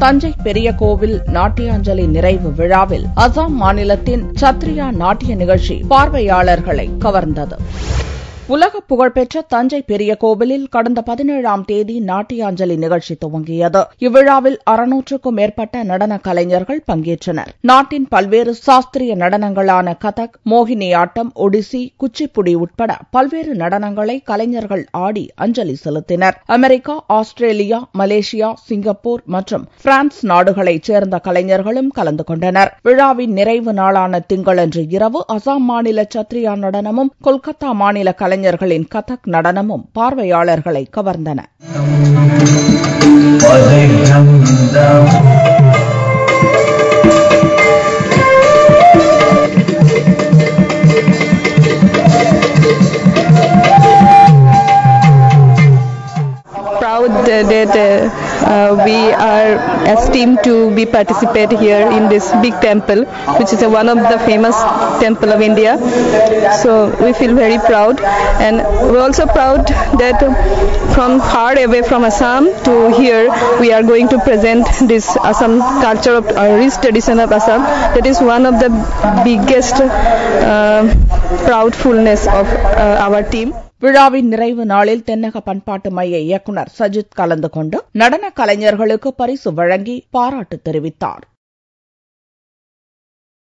தஞ்சை பெரிய கோவில் நாட்டியாஞ்சலி நிறைவு விழாவில் அசாம் மாநிலத்தின் சத்ரியா நாட்டிய நிகழ்ச்சி பார்வையாளர்களை கவர்ந்தது. உலக புகழ்பெற்ற தஞ்சை பெரிய கோவிலில் கடந்த 17ஆம் தேதி நாட்டியாஞ்சலி நிகழ்ச்சி துவங்கியது. இவ்விழாவில் 600க்கும் மேற்பட்ட நடன கலைஞர்கள் பங்கேற்றனர். நாட்டின் பல்வேறு சாஸ்திரிய நடனங்களான கதக், மோகினியாட்டம், ஒடிசி, குச்சிப்புடி உட்பட பல்வேறு நடனங்களை கலைஞர்கள் ஆடி அஞ்சலி செலுத்தினர். அமெரிக்கா, ஆஸ்திரேலியா, மலேசியா, சிங்கப்பூர் மற்றும் பிரான்ஸ் நாடுகளைச் சேர்ந்த கலைஞர்களும் கலந்து கொண்டனர். விழாவின் நிறைவு நாளான திங்களன்று இரவு அசாம் மாநில சத்ரியா நடனமும் கொல்கத்தா மாநில கலைஞர்களின் கதக் நடனமும் பார்வையாளர்களை கவர்ந்தன. Proud that we are esteemed to be participate here in this big temple, which is one of the famous temple of India. So we feel very proud, and we're also proud that from far away from Assam to here we are going to present this Assam culture of rich tradition of Assam. That is one of the biggest proudfulness of our team. விழாவின் நிறைவு நாளில் தென்னக பண்பாட்டு மைய இயக்குநர் சஜித் கலந்து கொண்டு நடன கலைஞர்களுக்கு பரிசு வழங்கி பாராட்டு தெரிவித்தார்.